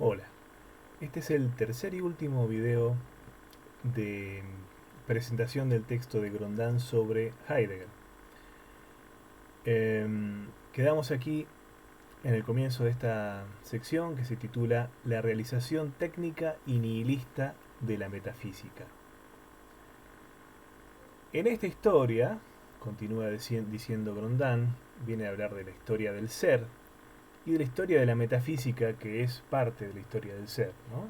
Hola, este es el tercer y último video de presentación del texto de Grondin sobre Heidegger. Quedamos aquí en el comienzo de esta sección que se titula La realización técnica y nihilista de la metafísica. En esta historia, continúa diciendo Grondin, viene a hablar de la historia del ser y de la historia de la metafísica que es parte de la historia del ser, ¿no?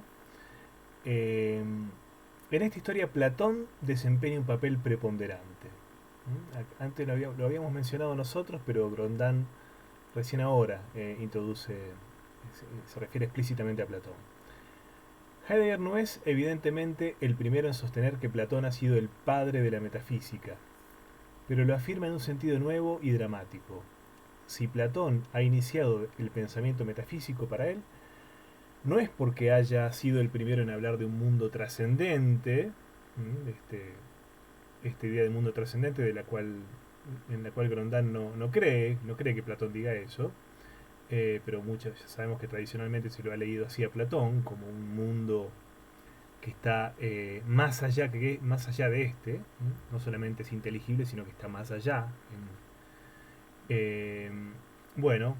En esta historia Platón desempeña un papel preponderante. Antes lo habíamos mencionado nosotros, pero Grondin recién ahora se refiere explícitamente a Platón. Heidegger no es evidentemente el primero en sostener que Platón ha sido el padre de la metafísica, pero lo afirma en un sentido nuevo y dramático. Si Platón ha iniciado el pensamiento metafísico para él, no es porque haya sido el primero en hablar de un mundo trascendente, esta idea de mundo trascendente en la cual Grondin no cree que Platón diga eso, pero muchas ya sabemos que tradicionalmente se lo ha leído así a Platón como un mundo que está más allá de no solamente es inteligible, sino que está más allá. Eh, bueno,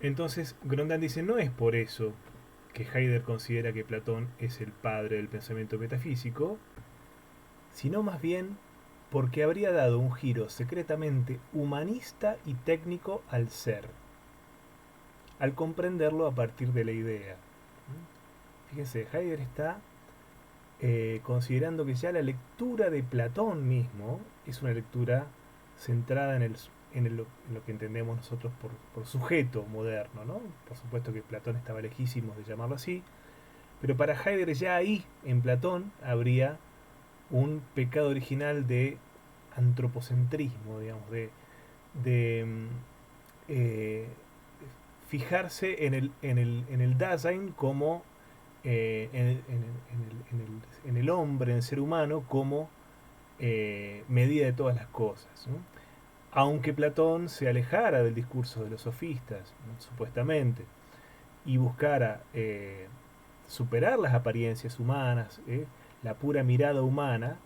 entonces Grondin dice, no es por eso que Heidegger considera que Platón es el padre del pensamiento metafísico, sino más bien porque habría dado un giro secretamente humanista y técnico al ser, al comprenderlo a partir de la idea. Fíjense, Heidegger está considerando que ya la lectura de Platón mismo es una lectura centrada en lo que entendemos nosotros por sujeto moderno, ¿no? Por supuesto que Platón estaba lejísimo de llamarlo así, pero para Heidegger ya ahí, en Platón, habría un pecado original de antropocentrismo, digamos, de eh, fijarse en el Dasein como en el hombre, en el ser humano, como medida de todas las cosas, ¿no? Aunque Platón se alejara del discurso de los sofistas, ¿no? Supuestamente, y buscara superar las apariencias humanas, la pura mirada humana,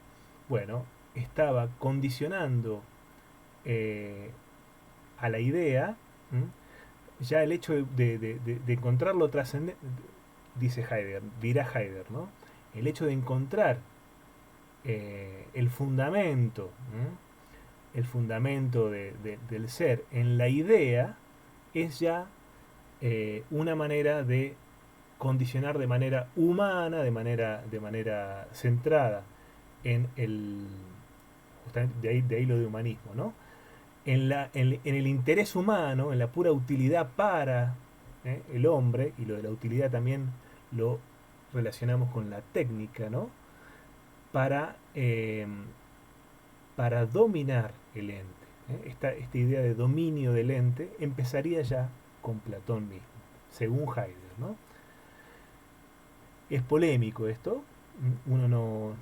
bueno, estaba condicionando eh, a la idea, ¿m? Ya el hecho de encontrar lo trascendente, dice Heidegger, dirá Heidegger, ¿no? El hecho de encontrar el fundamento del ser en la idea es ya una manera de condicionar de manera humana, de manera centrada en el, justamente de ahí lo de humanismo, ¿no? En el interés humano, en la pura utilidad para el hombre, y lo de la utilidad también lo relacionamos con la técnica, ¿no? Para, eh, para dominar el ente. Esta idea de dominio del ente empezaría ya con Platón mismo, según Heidegger, ¿no? Es polémico esto, uno no,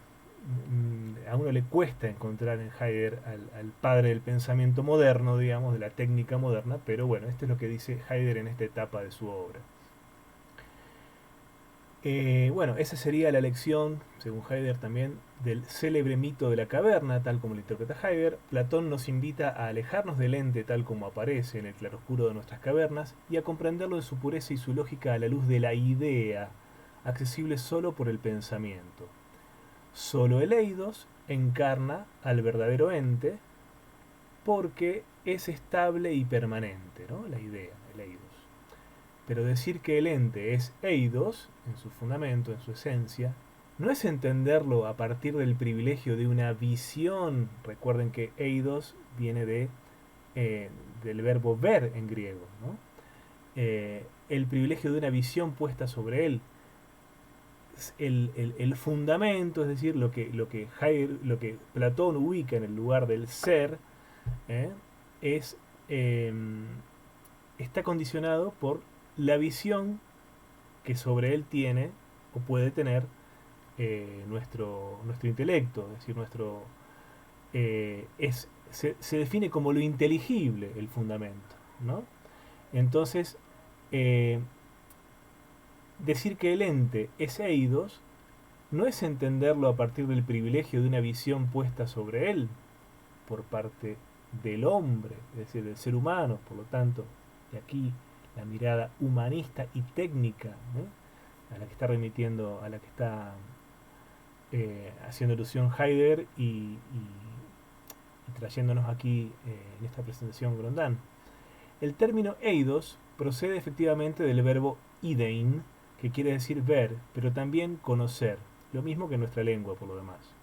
a uno le cuesta encontrar en Heidegger al padre del pensamiento moderno, digamos, de la técnica moderna, pero bueno, esto es lo que dice Heidegger en esta etapa de su obra. Bueno, esa sería la lección, según Heidegger también, del célebre mito de la caverna, tal como lo interpreta Heidegger. Platón nos invita a alejarnos del ente tal como aparece en el claroscuro de nuestras cavernas y a comprenderlo en su pureza y su lógica a la luz de la idea, accesible solo por el pensamiento. Solo el eidos encarna al verdadero ente porque es estable y permanente, ¿no? La idea, el eidos. Pero decir que el ente es eidos, en su fundamento, en su esencia, no es entenderlo a partir del privilegio de una visión. Recuerden que eidos viene del verbo ver en griego, ¿no? El privilegio de una visión puesta sobre él. El fundamento, es decir, lo que Platón ubica en el lugar del ser, ¿eh? es, eh, está condicionado por la visión que sobre él tiene o puede tener nuestro intelecto, es decir, se define como lo inteligible el fundamento, ¿no? Entonces, eh, decir que el ente es eidos no es entenderlo a partir del privilegio de una visión puesta sobre él por parte del hombre, es decir, del ser humano, por lo tanto, de aquí la mirada humanista y técnica, a la que está remitiendo, a la que está haciendo alusión Heidegger y trayéndonos aquí en esta presentación Grondán. El término eidos procede efectivamente del verbo idein, que quiere decir ver, pero también conocer, lo mismo que en nuestra lengua por lo demás.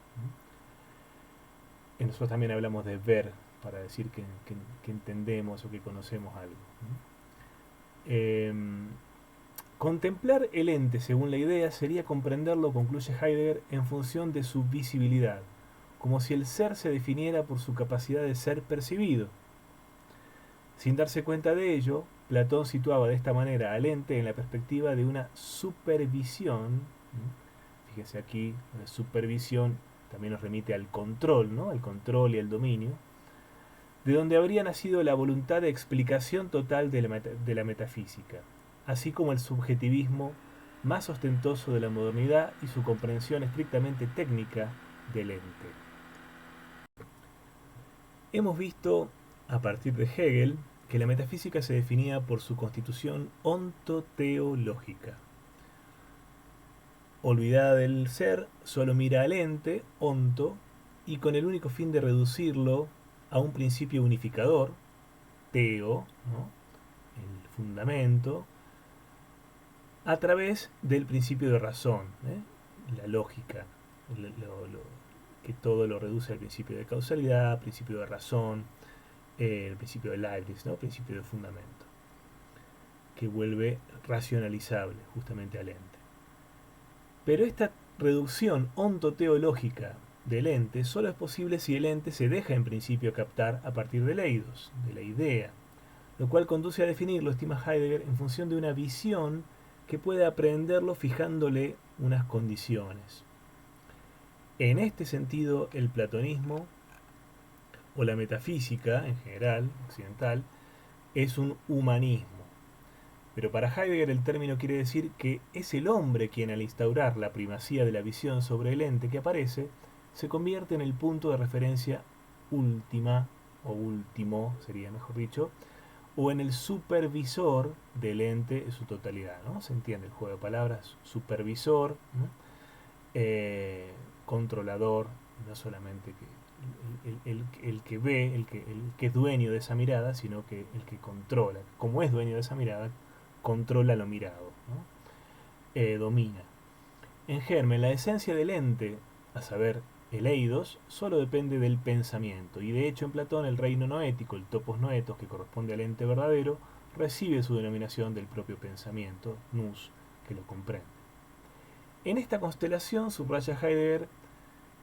Nosotros también hablamos de ver para decir que entendemos o que conocemos algo. Eh, Contemplar el ente, según la idea, sería comprenderlo, concluye Heidegger, en función de su visibilidad, como si el ser se definiera por su capacidad de ser percibido. Sin darse cuenta de ello, Platón situaba de esta manera al ente en la perspectiva de una supervisión. Fíjese aquí, la supervisión también nos remite al control, ¿no? Al control y al dominio, de donde habría nacido la voluntad de explicación total de la metafísica, así como el subjetivismo más ostentoso de la modernidad y su comprensión estrictamente técnica del ente. Hemos visto, a partir de Hegel, que la metafísica se definía por su constitución ontoteológica. Olvidada del ser, solo mira al ente, onto, y con el único fin de reducirlo a un principio unificador, teo, ¿no? El fundamento, a través del principio de razón, la lógica, que todo lo reduce al principio de causalidad, principio de razón, el principio de Leibniz, ¿no? Principio de fundamento, que vuelve racionalizable justamente al ente. Pero esta reducción ontoteológica del ente solo es posible si el ente se deja en principio captar a partir del eidos, de la idea, lo cual conduce a definirlo, estima Heidegger, en función de una visión que puede aprehenderlo fijándole unas condiciones. En este sentido, el platonismo o la metafísica en general, occidental, es un humanismo. Pero para Heidegger el término quiere decir que es el hombre quien, al instaurar la primacía de la visión sobre el ente que aparece, se convierte en el punto de referencia última, o último sería mejor dicho, o en el supervisor del ente en su totalidad, ¿no? Se entiende el juego de palabras, supervisor, ¿no? Controlador, no solamente el que ve, el que es dueño de esa mirada, sino que el que controla. Como es dueño de esa mirada, controla lo mirado, ¿no? Domina. En germen, la esencia del ente, a saber, el eidos, solo depende del pensamiento, y de hecho en Platón el reino noético, el topos noetos, que corresponde al ente verdadero, recibe su denominación del propio pensamiento, nous, que lo comprende. En esta constelación, subraya Heidegger,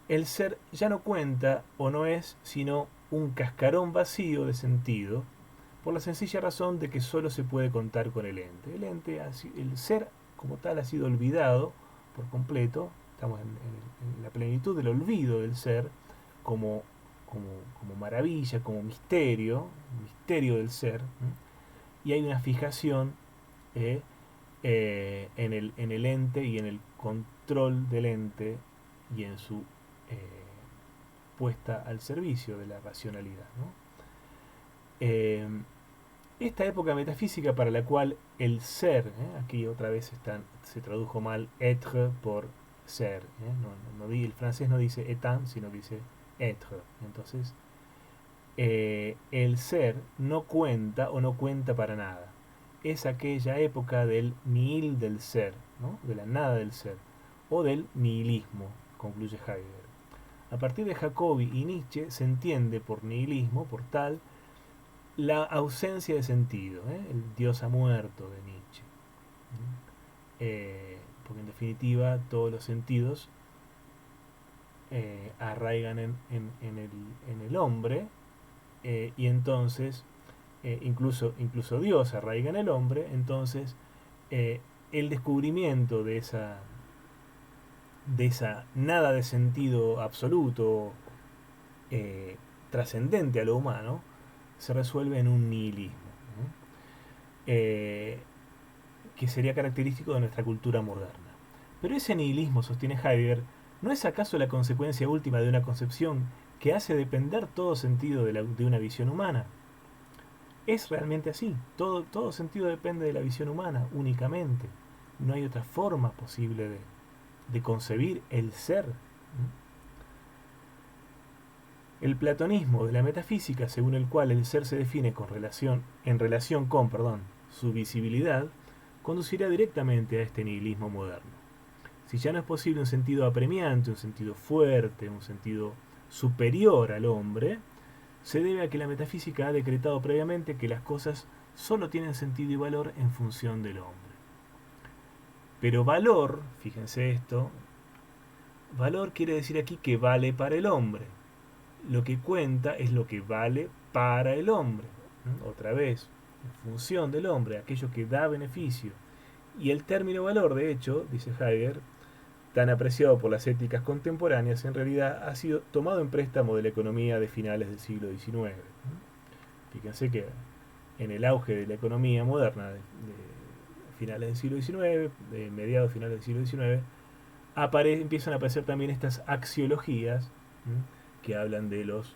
el ser ya no cuenta o no es sino un cascarón vacío de sentido, por la sencilla razón de que solo se puede contar con el ente. El ser como tal ha sido olvidado por completo, estamos en la plenitud del olvido del ser como maravilla, como misterio del ser, y hay una fijación en el ente y en el control del ente y en su puesta al servicio de la racionalidad, ¿no? Esta época metafísica para la cual el ser, aquí otra vez se tradujo mal être por ser, el francés no dice étant, sino dice être. Entonces, el ser no cuenta o no cuenta para nada. Es aquella época del nihil del ser, ¿no? De la nada del ser, o del nihilismo, concluye Heidegger. A partir de Jacobi y Nietzsche se entiende por nihilismo, por tal, la ausencia de sentido, el Dios ha muerto de Nietzsche. Porque en definitiva todos los sentidos arraigan en el hombre, y entonces incluso Dios arraiga en el hombre. Entonces el descubrimiento de esa nada de sentido absoluto, trascendente a lo humano, se resuelve en un nihilismo, ¿no? que sería característico de nuestra cultura moderna. Pero ese nihilismo, sostiene Heidegger, ¿no es acaso la consecuencia última de una concepción que hace depender todo sentido de una visión humana? Es realmente así, todo sentido depende de la visión humana únicamente. No hay otra forma posible de concebir el ser. El platonismo de la metafísica, según el cual el ser se define en relación con su visibilidad, conducirá directamente a este nihilismo moderno. Si ya no es posible un sentido apremiante, un sentido fuerte, un sentido superior al hombre, se debe a que la metafísica ha decretado previamente que las cosas solo tienen sentido y valor en función del hombre. Pero valor, fíjense esto, valor quiere decir aquí que vale para el hombre. Lo que cuenta es lo que vale para el hombre. Otra vez, en función del hombre, aquello que da beneficio. Y el término valor, de hecho, dice Heidegger, tan apreciado por las éticas contemporáneas, en realidad ha sido tomado en préstamo de la economía de finales del siglo XIX. Fíjense que en el auge de la economía moderna de finales del siglo XIX, de mediados finales del siglo XIX, empiezan a aparecer también estas axiologías que hablan de las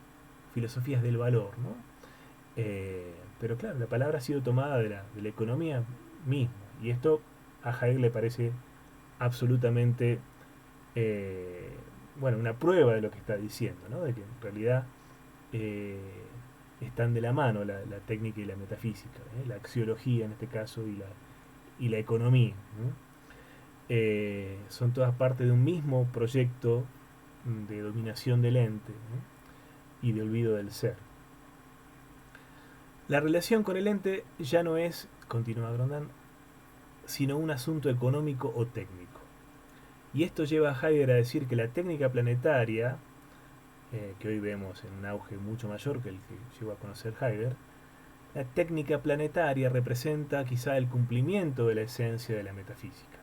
filosofías del valor, ¿no? Pero claro, la palabra ha sido tomada de la economía misma, y esto a Heidegger le parece absolutamente una prueba de lo que está diciendo, ¿no? De que en realidad eh, están de la mano la técnica y la metafísica, la axiología en este caso y la economía, ¿no? Son todas parte de un mismo proyecto de dominación del ente, ¿no? Y de olvido del ser. La relación con el ente ya no es, continúa Grondin, sino un asunto económico o técnico. Y esto lleva a Heidegger a decir que la técnica planetaria, que hoy vemos en un auge mucho mayor que el que llegó a conocer Heidegger, la técnica planetaria representa quizá el cumplimiento de la esencia de la metafísica.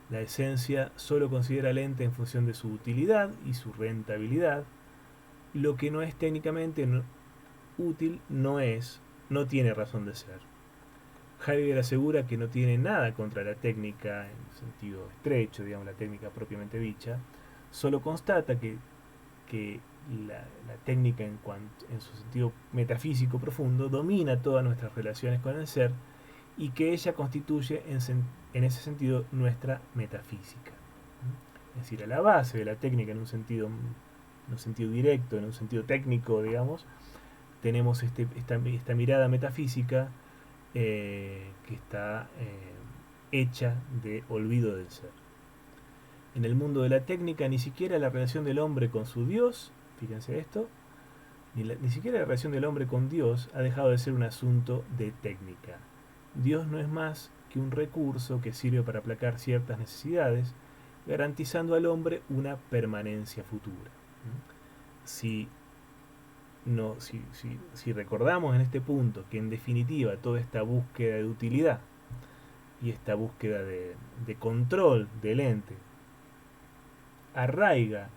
La esencia solo considera al ente en función de su utilidad y su rentabilidad. Lo que no es técnicamente útil no tiene razón de ser. Heidegger asegura que no tiene nada contra la técnica en sentido estrecho, digamos la técnica propiamente dicha, solo constata que la técnica en su sentido metafísico profundo domina todas nuestras relaciones con el ser y que ella constituye en ese sentido nuestra metafísica. Es decir, a la base de la técnica en un sentido directo, en un sentido técnico, digamos, tenemos esta mirada metafísica que está hecha de olvido del ser. En el mundo de la técnica, ni siquiera la relación del hombre con su Dios, fíjense esto, ni siquiera la relación del hombre con Dios ha dejado de ser un asunto de técnica. Dios no es más que un recurso que sirve para aplacar ciertas necesidades, garantizando al hombre una permanencia futura. Si recordamos en este punto que en definitiva toda esta búsqueda de utilidad y esta búsqueda de control del ente arraiga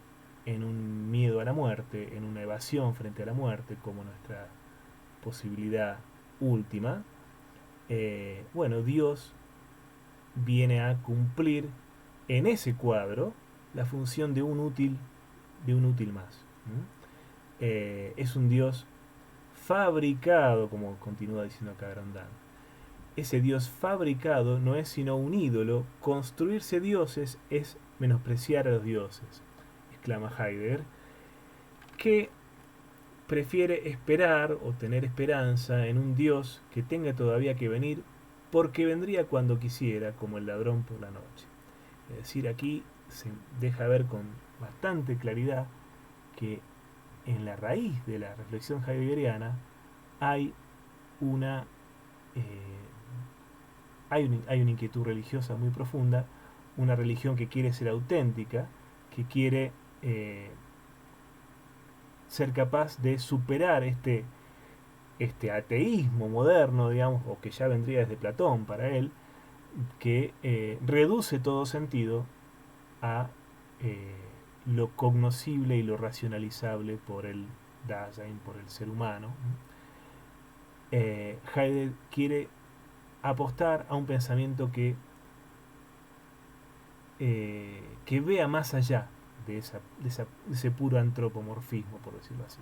en un miedo a la muerte, en una evasión frente a la muerte como nuestra posibilidad última, Dios viene a cumplir en ese cuadro la función de un útil más. Es un Dios fabricado, como continúa diciendo acá Grondin. Ese Dios fabricado no es sino un ídolo. Construirse dioses es menospreciar a los dioses, exclama Heidegger, que prefiere esperar o tener esperanza en un Dios que tenga todavía que venir, porque vendría cuando quisiera, como el ladrón por la noche. Es decir, aquí se deja ver con bastante claridad que en la raíz de la reflexión heideggeriana hay una inquietud religiosa muy profunda, una religión que quiere ser auténtica, que quiere ser capaz de superar este ateísmo moderno, digamos, o que ya vendría desde Platón para él, que reduce todo sentido a lo cognoscible y lo racionalizable por el Dasein, por el ser humano. Heidegger quiere apostar a un pensamiento que vea más allá de ese puro antropomorfismo, por decirlo así.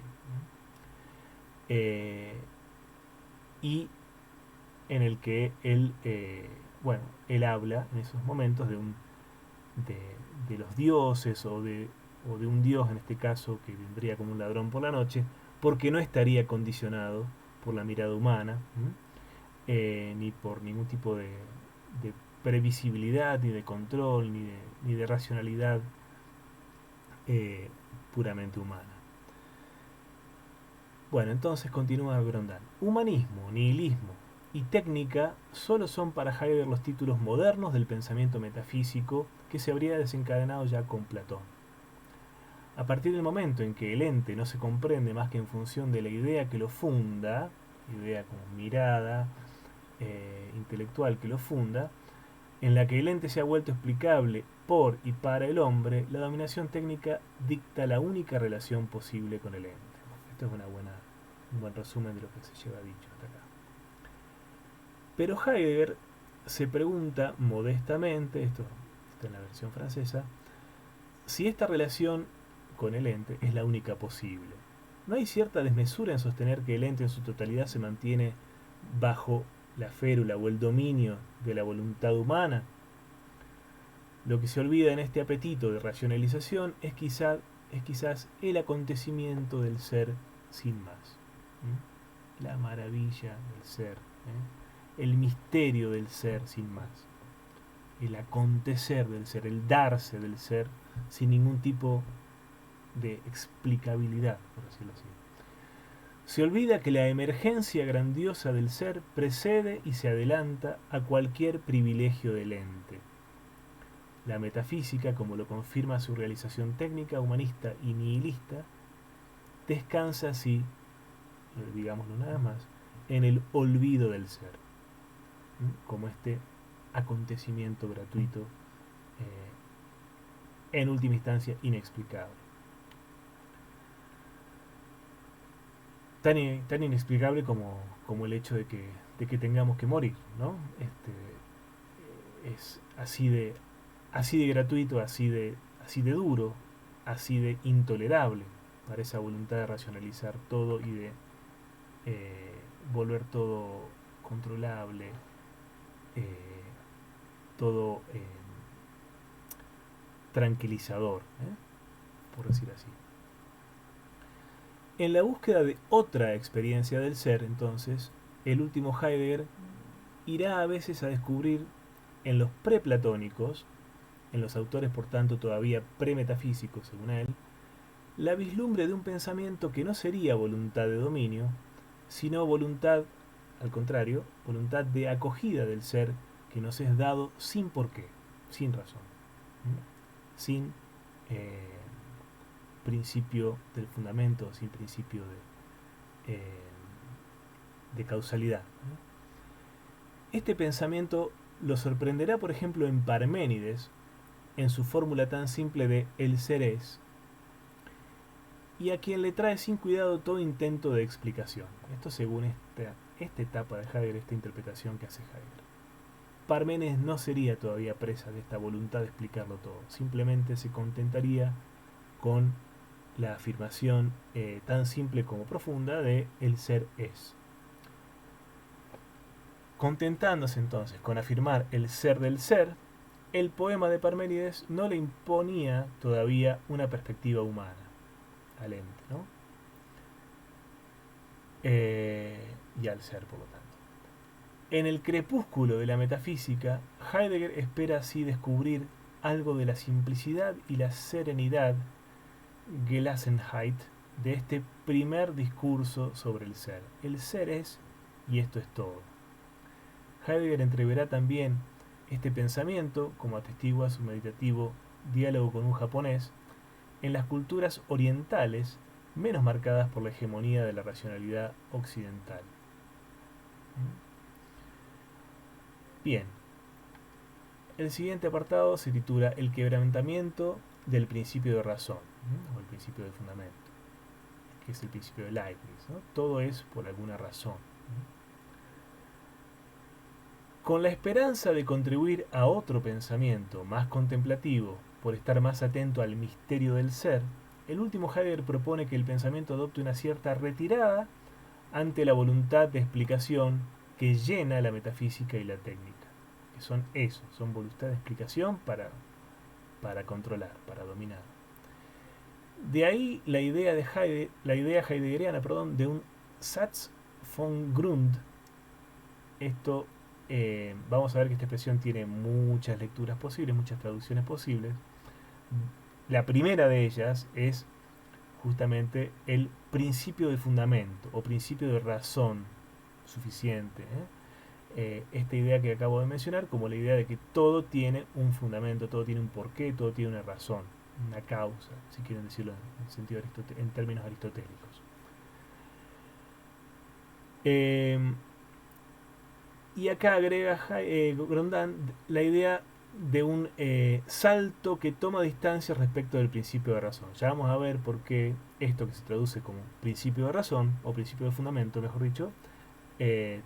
Y en el que él habla en esos momentos de los dioses o de un dios en este caso que vendría como un ladrón por la noche, porque no estaría condicionado por la mirada humana, ni por ningún tipo de previsibilidad, ni de control, ni de racionalidad eh, puramente humana. Bueno, entonces continúa Grondal. Humanismo, nihilismo y técnica solo son para Heidegger los títulos modernos del pensamiento metafísico que se habría desencadenado ya con Platón. A partir del momento en que el ente no se comprende más que en función de la idea que lo funda, idea como mirada intelectual que lo funda, en la que el ente se ha vuelto explicable por y para el hombre, la dominación técnica dicta la única relación posible con el ente. Esto es un buen resumen de lo que se lleva dicho hasta acá. Pero Heidegger se pregunta modestamente, esto está en la versión francesa, si esta relación con el ente es la única posible. ¿No hay cierta desmesura en sostener que el ente en su totalidad se mantiene bajo la férula o el dominio de la voluntad humana? Lo que se olvida en este apetito de racionalización es quizás el acontecimiento del ser sin más. La maravilla del ser, el misterio del ser sin más, el acontecer del ser, el darse del ser sin ningún tipo de explicabilidad, por decirlo así. Se olvida que la emergencia grandiosa del ser precede y se adelanta a cualquier privilegio del ente. La metafísica, como lo confirma su realización técnica, humanista y nihilista, descansa así, digámoslo nada más, en el olvido del ser, como este acontecimiento gratuito, en última instancia inexplicable. Tan inexplicable como el hecho de que tengamos que morir, ¿no? Es así de gratuito, así de duro, así de intolerable para esa voluntad de racionalizar todo y de volver todo controlable, todo tranquilizador, por decir así. En la búsqueda de otra experiencia del ser, entonces, el último Heidegger irá a veces a descubrir en los preplatónicos, en los autores por tanto todavía premetafísicos según él, la vislumbre de un pensamiento que no sería voluntad de dominio, sino voluntad, al contrario, voluntad de acogida del ser que nos es dado sin porqué, sin razón, sin principio del fundamento, sin principio de causalidad. Este pensamiento lo sorprenderá, por ejemplo, en Parménides, en su fórmula tan simple de el ser es, y a quien le trae sin cuidado todo intento de explicación. Esto según esta etapa de Heidegger, esta interpretación que hace Heidegger. Parménides no sería todavía presa de esta voluntad de explicarlo todo, simplemente se contentaría con la afirmación tan simple como profunda de el ser es. Contentándose entonces con afirmar el ser del ser, el poema de Parménides no le imponía todavía una perspectiva humana al ente, ¿no? Y al ser, por lo tanto. En el crepúsculo de la metafísica, Heidegger espera así descubrir algo de la simplicidad y la serenidad, Gelassenheit, de este primer discurso sobre el ser. El ser es, y esto es todo. Heidegger entreverá también este pensamiento, como atestigua su meditativo Diálogo con un japonés, en las culturas orientales menos marcadas por la hegemonía de la racionalidad occidental. Bien, el siguiente apartado se titula El quebrantamiento del principio de razón, o el principio de fundamento, que es el principio de Leibniz, ¿no? Todo es por alguna razón. Con la esperanza de contribuir a otro pensamiento más contemplativo, por estar más atento al misterio del ser, el último Heidegger propone que el pensamiento adopte una cierta retirada ante la voluntad de explicación que llena la metafísica y la técnica. Que son eso, son voluntad de explicación para controlar, para dominar. De ahí la idea, la idea heideggeriana, de un Satz von Grund. Esto, vamos a ver que esta expresión tiene muchas lecturas posibles, muchas traducciones posibles. La primera de ellas es justamente el principio de fundamento o principio de razón suficiente. Esta idea que acabo de mencionar como la idea de que todo tiene un fundamento, todo tiene un porqué, todo tiene una razón, una causa, si quieren decirlo en términos aristotélicos. Y acá agrega Grondin la idea de un salto que toma distancia respecto del principio de razón. Ya vamos a ver por qué esto que se traduce como principio de razón, o principio de fundamento, mejor dicho,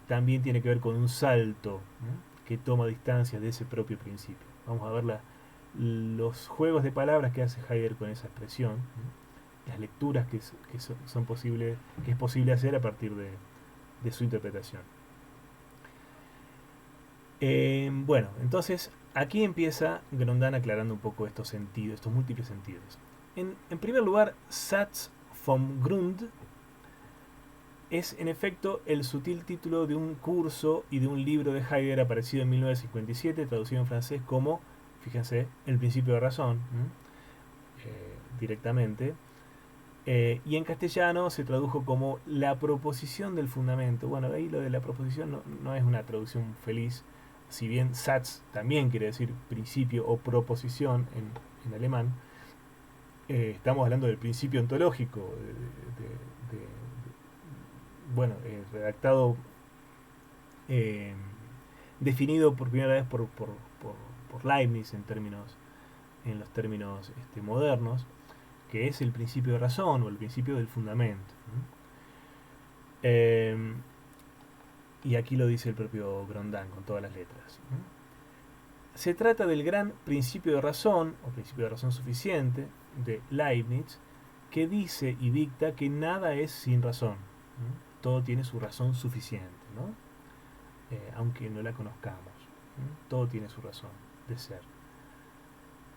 también tiene que ver con un salto, ¿no?, que toma distancia de ese propio principio. Vamos a ver los juegos de palabras que hace Heidegger con esa expresión, ¿no?, las lecturas que son posibles, que es posible hacer a partir de su interpretación. Bueno, entonces aquí empieza Grondin aclarando un poco estos sentidos, estos múltiples sentidos. En primer lugar, Satz vom Grund es en efecto el sutil título de un curso y de un libro de Heidegger aparecido en 1957, traducido en francés como, fíjense, El principio de razón, directamente. Y en castellano se tradujo como La proposición del fundamento. Bueno, ahí lo de la proposición no es una traducción feliz, si bien Satz también quiere decir principio o proposición en alemán. Estamos hablando del principio ontológico, redactado, definido por primera vez por Leibniz en los términos modernos, que es el principio de razón o el principio del fundamento. Y aquí lo dice el propio Grondin con todas las letras. Se trata del gran principio de razón o principio de razón suficiente de Leibniz, que dice y dicta que nada es sin razón. Todo tiene su razón suficiente, ¿no? Aunque no la conozcamos. Todo tiene su razón de ser.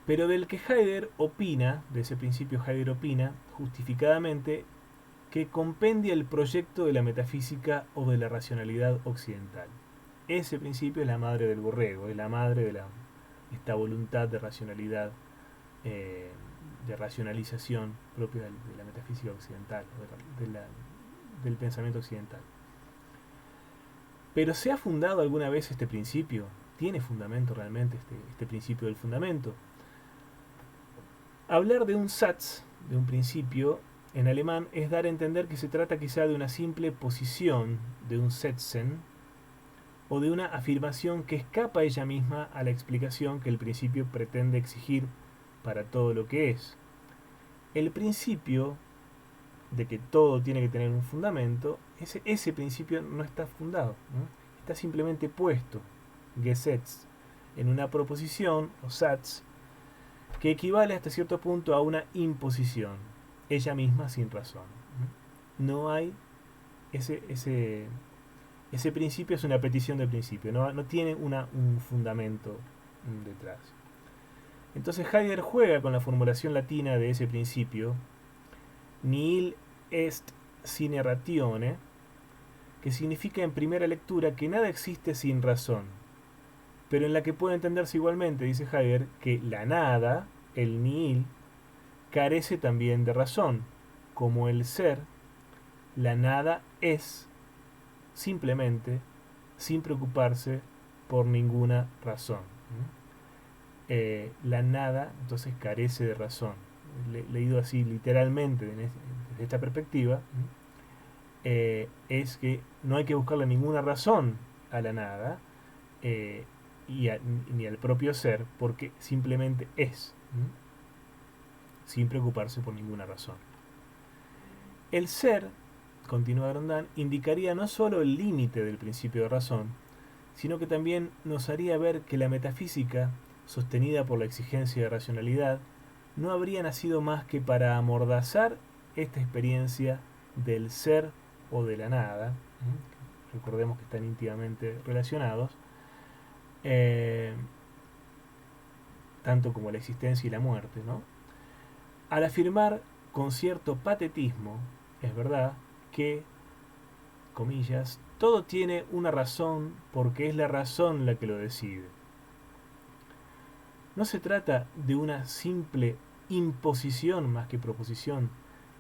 Pero del que Heidegger opina, de ese principio Heidegger opina, justificadamente, que compendia el proyecto de la metafísica o de la racionalidad occidental. Ese principio es la madre del borrego, es la madre de esta voluntad de racionalidad, de racionalización propia de la metafísica occidental, del pensamiento occidental. Pero ¿se ha fundado alguna vez este principio? ¿Tiene fundamento realmente este principio del fundamento? Hablar de un Satz, de un principio, en alemán es dar a entender que se trata quizá de una simple posición, de un Setzen, o de una afirmación que escapa ella misma a la explicación que el principio pretende exigir para todo lo que es. El principio de que todo tiene que tener un fundamento, ese principio no está fundado, ¿no? Está simplemente puesto, Gesetz, en una proposición o Satz, que equivale hasta cierto punto a una imposición, ella misma sin razón. No hay ese principio, es una petición de principio, no tiene un fundamento detrás. Entonces Heidegger juega con la formulación latina de ese principio, nihil est sine ratione, que significa en primera lectura que nada existe sin razón, pero en la que puede entenderse igualmente, dice Heidegger, que la nada, el nihil, carece también de razón. Como el ser, la nada es simplemente sin preocuparse por ninguna razón. La nada entonces carece de razón. Leído así literalmente desde esta perspectiva, es que no hay que buscarle ninguna razón a la nada, ni al propio ser, porque simplemente es, sin preocuparse por ninguna razón. El ser, continúa Grondin, indicaría no solo el límite del principio de razón, sino que también nos haría ver que la metafísica, sostenida por la exigencia de racionalidad, no habría nacido más que para amordazar esta experiencia del ser o de la nada, recordemos que están íntimamente relacionados, eh, tanto como la existencia y la muerte, ¿no? Al afirmar con cierto patetismo, es verdad, que, comillas, todo tiene una razón porque es la razón la que lo decide. No se trata de una simple imposición más que proposición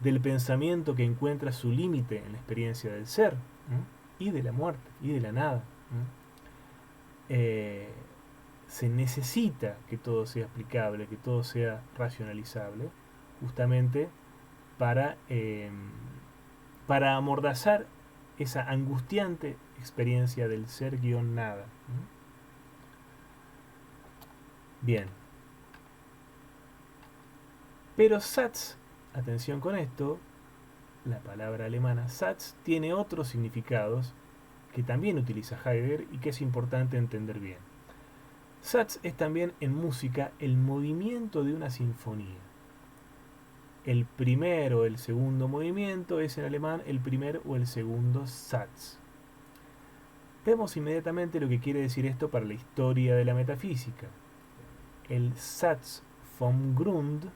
del pensamiento que encuentra su límite en la experiencia del ser, y de la muerte y de la nada. Se necesita que todo sea explicable, que todo sea racionalizable, justamente para, para amordazar esa angustiante experiencia del ser-nada. Bien. Pero Satz, atención con esto, la palabra alemana Satz tiene otros significados que también utiliza Heidegger y que es importante entender bien. Satz es también en música el movimiento de una sinfonía. El primer o el segundo movimiento es en alemán el primer o el segundo Satz. Vemos inmediatamente lo que quiere decir esto para la historia de la metafísica. El Satz vom Grund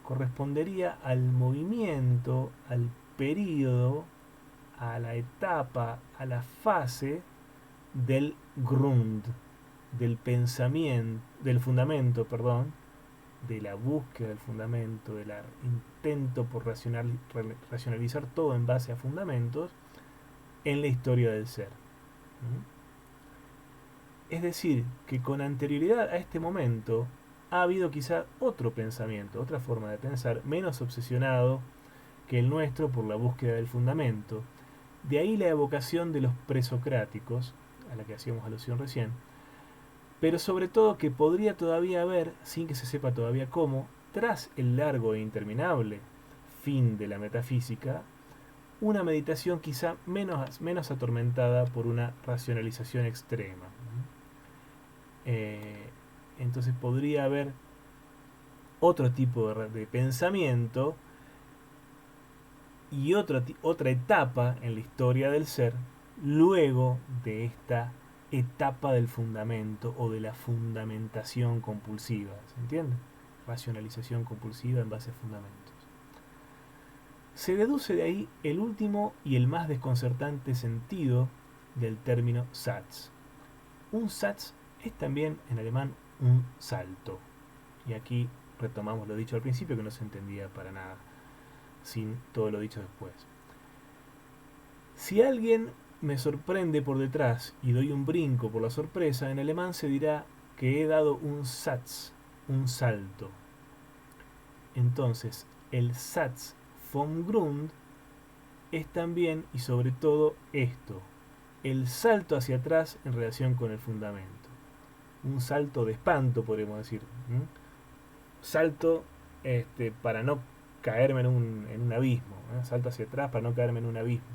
correspondería al movimiento, al período, a la etapa, a la fase del Grund, del pensamiento, del fundamento, perdón, de la búsqueda del fundamento, del intento por racionalizar todo en base a fundamentos en la historia del ser. Es decir, que con anterioridad a este momento ha habido quizá otro pensamiento, otra forma de pensar, menos obsesionado que el nuestro por la búsqueda del fundamento. De ahí la evocación de los presocráticos, a la que hacíamos alusión recién, pero sobre todo que podría todavía haber, sin que se sepa todavía cómo, tras el largo e interminable fin de la metafísica, una meditación quizá menos atormentada por una racionalización extrema. Entonces podría haber otro tipo de pensamiento y otra etapa en la historia del ser luego de esta etapa del fundamento o de la fundamentación compulsiva, ¿se entiende? Racionalización compulsiva en base a fundamentos. Se deduce de ahí el último y el más desconcertante sentido del término Satz. Un Satz es también en alemán un salto. Y aquí retomamos lo dicho al principio, que no se entendía para nada sin todo lo dicho después. Si alguien me sorprende por detrás y doy un brinco por la sorpresa, en alemán se dirá que he dado un Satz, un salto. Entonces, el Satz vom Grund es también y sobre todo esto, el salto hacia atrás en relación con el fundamento. Un salto de espanto, podríamos decir. Salto para no caerme en un abismo. Salto hacia atrás para no caerme en un abismo.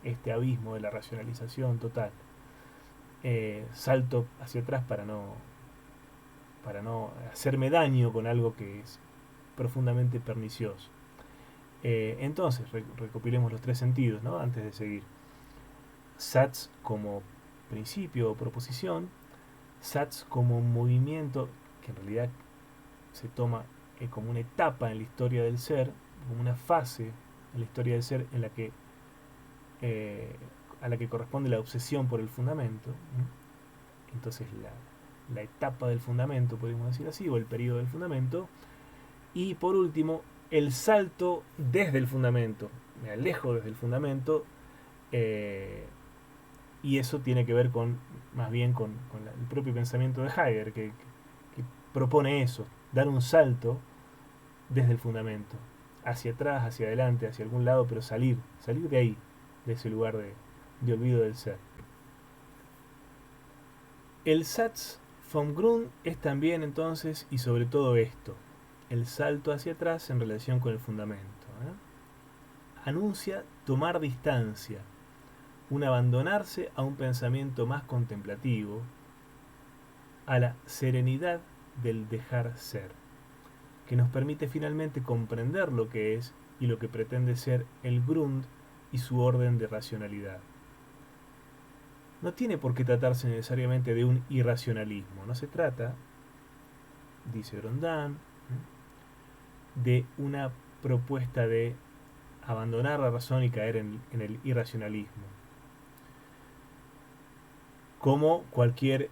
Este abismo de la racionalización total. Salto hacia atrás para no hacerme daño con algo que es profundamente pernicioso. Entonces, recopilemos los tres sentidos, ¿no? Antes de seguir. Satz como principio o proposición, Satz como movimiento, que en realidad se toma como una etapa en la historia del ser, como una fase en la historia del ser en la que a la que corresponde la obsesión por el fundamento. Entonces la etapa del fundamento, podríamos decir así, o el periodo del fundamento. Y por último, el salto desde el fundamento. Me alejo desde el fundamento, y eso tiene que ver más bien con el propio pensamiento de Heidegger, que propone eso, dar un salto desde el fundamento, hacia atrás, hacia adelante, hacia algún lado, pero salir de ahí, de ese lugar de olvido del ser. El Satz vom Grund es también entonces y sobre todo esto, el salto hacia atrás en relación con el fundamento. Anuncia tomar distancia, un abandonarse a un pensamiento más contemplativo, a la serenidad del dejar ser, que nos permite finalmente comprender lo que es y lo que pretende ser el Grund y su orden de racionalidad. No tiene por qué tratarse necesariamente de un irracionalismo, no se trata, dice Grondin, de una propuesta de abandonar la razón y caer en el irracionalismo, como cualquier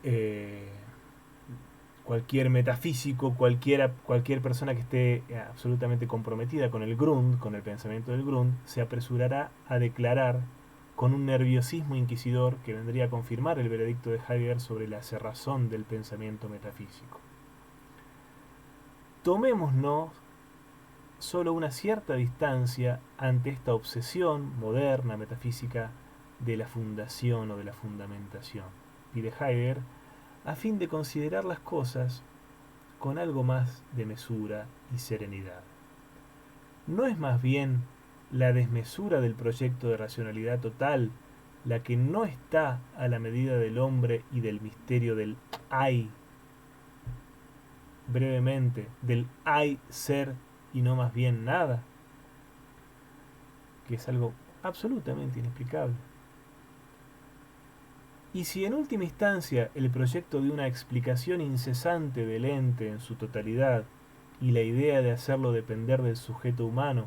metafísico, cualquier persona que esté absolutamente comprometida con el Grund, con el pensamiento del Grund, se apresurará a declarar con un nerviosismo inquisidor que vendría a confirmar el veredicto de Heidegger sobre la cerrazón del pensamiento metafísico. Tomémonos solo una cierta distancia ante esta obsesión moderna metafísica de la fundación o de la fundamentación, pide Heidegger, a fin de considerar las cosas con algo más de mesura y serenidad. ¿No es más bien la desmesura del proyecto de racionalidad total la que no está a la medida del hombre y del misterio del hay? Brevemente, del hay ser y no más bien nada, que es algo absolutamente inexplicable. Y si en última instancia el proyecto de una explicación incesante del ente en su totalidad y la idea de hacerlo depender del sujeto humano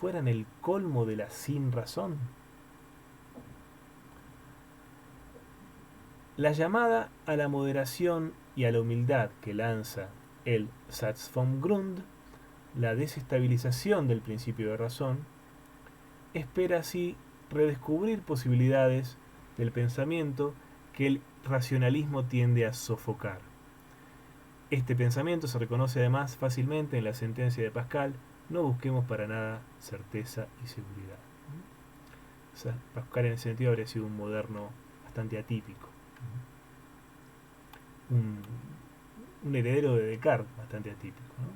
fueran el colmo de la sinrazón, la llamada a la moderación y a la humildad que lanza el Satz vom Grund, la desestabilización del principio de razón, espera así redescubrir posibilidades del pensamiento que el racionalismo tiende a sofocar. Este pensamiento se reconoce además fácilmente en la sentencia de Pascal: no busquemos para nada certeza y seguridad. O sea, Pascal en ese sentido habría sido un moderno bastante atípico, un heredero de Descartes bastante atípico, ¿no?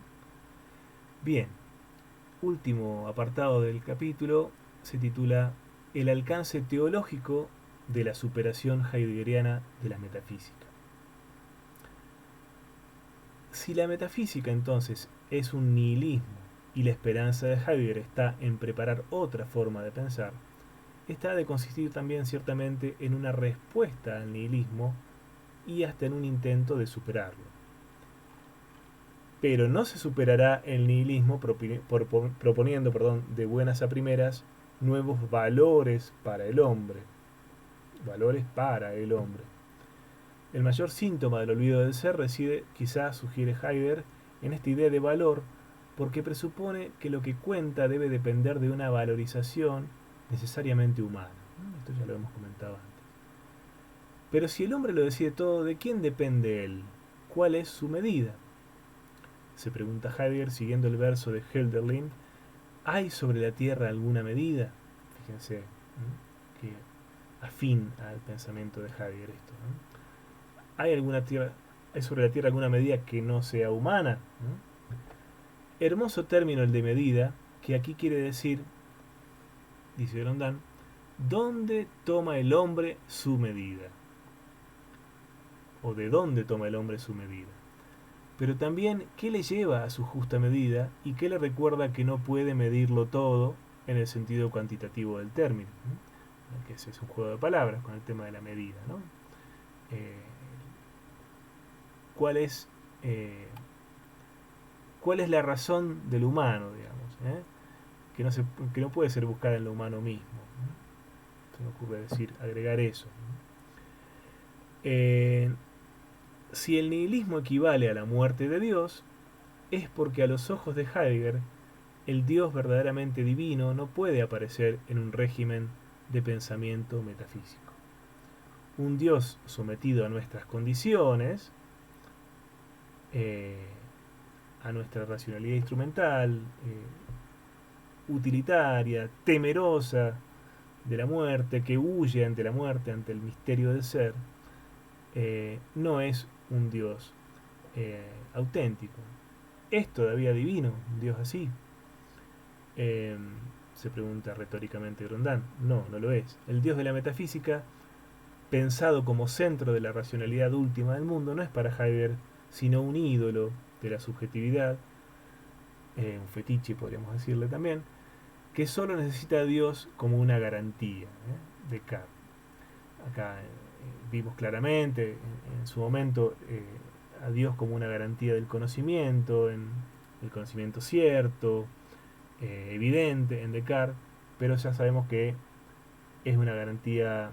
Bien, último apartado del capítulo se titula El alcance teológico de la superación heideggeriana de la metafísica. Si la metafísica entonces es un nihilismo y la esperanza de Heidegger está en preparar otra forma de pensar, esta ha de consistir también ciertamente en una respuesta al nihilismo y hasta en un intento de superarlo. Pero no se superará el nihilismo proponiendo de buenas a primeras nuevos valores para el hombre. Valores para el hombre. El mayor síntoma del olvido del ser reside, quizás sugiere Heidegger, en esta idea de valor, porque presupone que lo que cuenta debe depender de una valorización necesariamente humana. Esto ya lo hemos comentado antes. Pero si el hombre lo decide todo, ¿de quién depende él? ¿Cuál es su medida? Se pregunta Heidegger siguiendo el verso de Hölderlin: ¿hay sobre la tierra alguna medida? Fíjense, que afín al pensamiento de Heidegger esto, ¿no? ¿Hay sobre la tierra alguna medida que no sea humana? Hermoso término el de medida, que aquí quiere decir, dice Grondin, ¿dónde toma el hombre su medida? O de dónde toma el hombre su medida. Pero también, ¿qué le lleva a su justa medida y qué le recuerda que no puede medirlo todo en el sentido cuantitativo del término? Que ese es un juego de palabras con el tema de la medida, ¿no? ¿Cuál es la razón del humano, digamos? Que no puede ser buscada en lo humano mismo, ¿no? Se me ocurre agregar eso, ¿no? Si el nihilismo equivale a la muerte de Dios, es porque a los ojos de Heidegger, el Dios verdaderamente divino no puede aparecer en un régimen de pensamiento metafísico. Un Dios sometido a nuestras condiciones, a nuestra racionalidad instrumental, utilitaria, temerosa de la muerte, que huye ante la muerte, ante el misterio del ser, no es un Dios auténtico. Es todavía divino, un Dios así. se pregunta retóricamente Grondin. No, no lo es. El Dios de la metafísica, pensado como centro de la racionalidad última del mundo, no es para Heidegger sino un ídolo de la subjetividad, un fetiche podríamos decirle también, que solo necesita a Dios como una garantía. Descartes. Acá vimos claramente en su momento a Dios como una garantía del conocimiento, en el conocimiento cierto, evidente en Descartes, pero ya sabemos que es una garantía,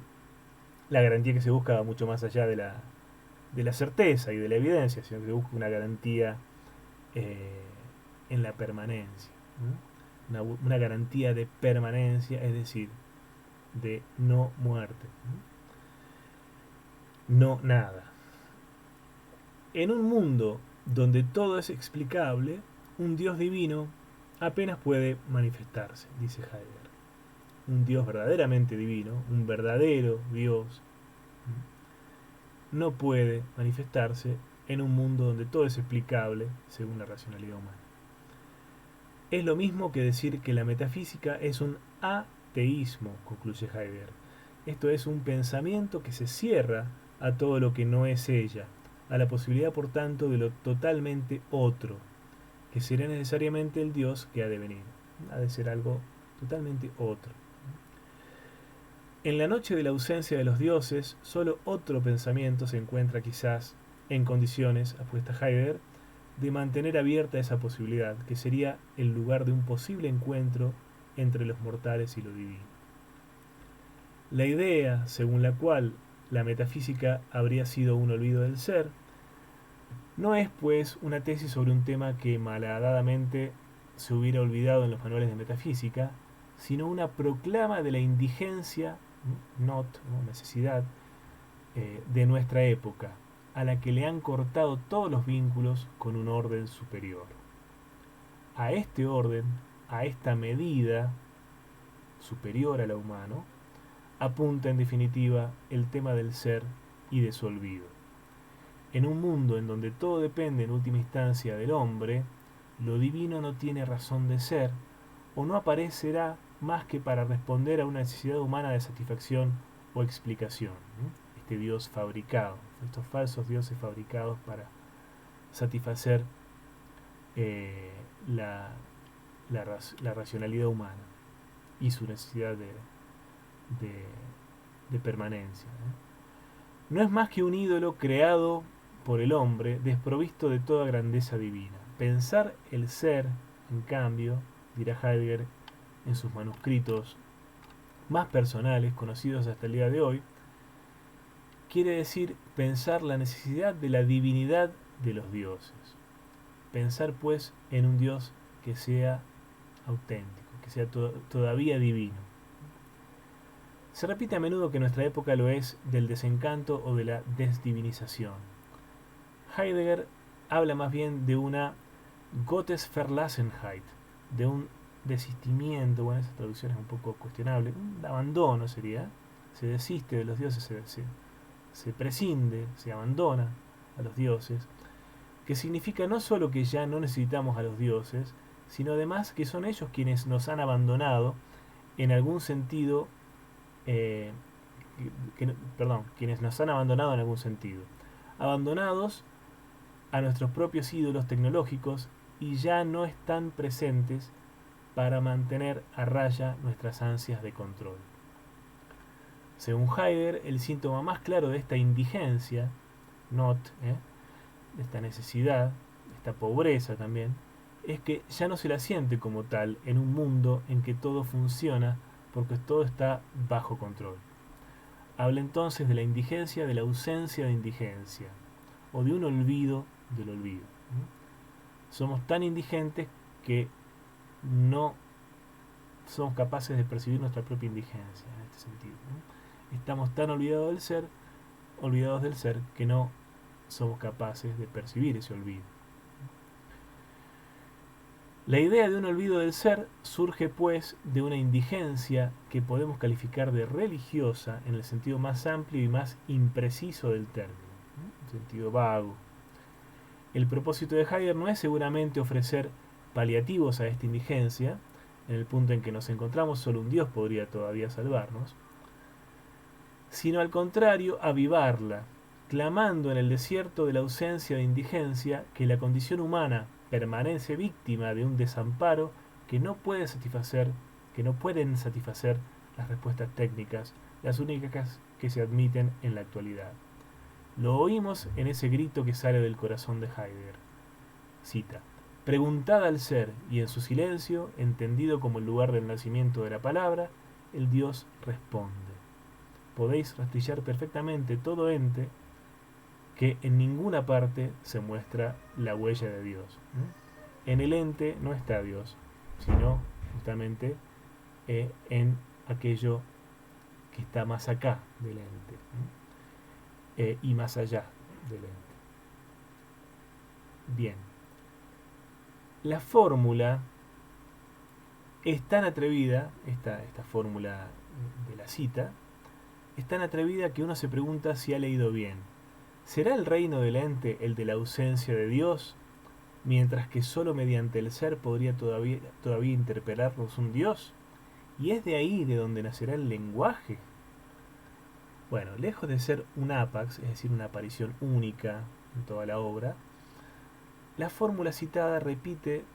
la garantía que se busca va mucho más allá de la certeza y de la evidencia, sino que se busca una garantía eh, en la permanencia. Una garantía de permanencia, es decir, de no muerte, no nada. En un mundo donde todo es explicable, un Dios divino apenas puede manifestarse, dice Heidegger. Un Dios verdaderamente divino, un verdadero Dios, no puede manifestarse en un mundo donde todo es explicable según la racionalidad humana. Es lo mismo que decir que la metafísica es un ateísmo, concluye Heidegger. Esto es un pensamiento que se cierra a todo lo que no es ella, a la posibilidad por tanto de lo totalmente otro, que será necesariamente el Dios que ha de venir. Ha de ser algo totalmente otro. En la noche de la ausencia de los dioses, solo otro pensamiento se encuentra quizás en condiciones, apuesta Heidegger, de mantener abierta esa posibilidad, que sería el lugar de un posible encuentro entre los mortales y lo divino. La idea según la cual la metafísica habría sido un olvido del ser, no es pues una tesis sobre un tema que malhadadamente se hubiera olvidado en los manuales de metafísica, sino una proclama de la indigencia, necesidad, de nuestra época, a la que le han cortado todos los vínculos con un orden superior. A este orden, a esta medida superior a la humano, apunta en definitiva el tema del ser y de su olvido. En un mundo en donde todo depende en última instancia del hombre, lo divino no tiene razón de ser o no aparecerá más que para responder a una necesidad humana de satisfacción o explicación. Este Dios fabricado, estos falsos dioses fabricados para satisfacer la racionalidad humana y su necesidad de permanencia. No es más que un ídolo creado por el hombre, desprovisto de toda grandeza divina. Pensar el ser, en cambio, dirá Heidegger en sus manuscritos más personales, conocidos hasta el día de hoy, quiere decir pensar la necesidad de la divinidad de los dioses. Pensar, pues, en un Dios que sea auténtico, que sea todavía divino. Se repite a menudo que nuestra época lo es del desencanto o de la desdivinización. Heidegger habla más bien de una Gottesverlassenheit, de un desistimiento, bueno, esa traducción es un poco cuestionable, un abandono sería, se desiste de los dioses, se prescinde, se abandona a los dioses, que significa no solo que ya no necesitamos a los dioses, sino además que son ellos quienes nos han abandonado en algún sentido, quienes nos han abandonado en algún sentido, abandonados a nuestros propios ídolos tecnológicos y ya no están presentes para mantener a raya nuestras ansias de control. Según Heidegger, el síntoma más claro de esta indigencia, de esta necesidad, de esta pobreza también, es que ya no se la siente como tal en un mundo en que todo funciona porque todo está bajo control. Habla entonces de la indigencia, de la ausencia de indigencia, o de un olvido del olvido. Somos tan indigentes que no somos capaces de percibir nuestra propia indigencia en este sentido. Estamos tan olvidados del ser, que no somos capaces de percibir ese olvido. La idea de un olvido del ser surge pues de una indigencia que podemos calificar de religiosa en el sentido más amplio y más impreciso del término, en sentido vago. El propósito de Heidegger no es seguramente ofrecer paliativos a esta indigencia, en el punto en que nos encontramos, solo un Dios podría todavía salvarnos, sino al contrario, avivarla, clamando en el desierto de la ausencia de indigencia que la condición humana permanece víctima de un desamparo que no puede satisfacer, que no pueden satisfacer las respuestas técnicas, las únicas que se admiten en la actualidad. Lo oímos en ese grito que sale del corazón de Heidegger. Cita: preguntad al ser, y en su silencio, entendido como el lugar del nacimiento de la palabra, el Dios responde. Podéis rastrillar perfectamente todo ente que en ninguna parte se muestra la huella de Dios. En el ente no está Dios, sino justamente en aquello que está más acá del ente y más allá del ente. Bien, la fórmula es tan atrevida, esta fórmula de la cita, es tan atrevida que uno se pregunta si ha leído bien. ¿Será el reino del ente el de la ausencia de Dios, mientras que sólo mediante el ser podría todavía interpelarnos un Dios? ¿Y es de ahí de donde nacerá el lenguaje? Bueno, lejos de ser un ápax, es decir, una aparición única en toda la obra, la fórmula citada la repite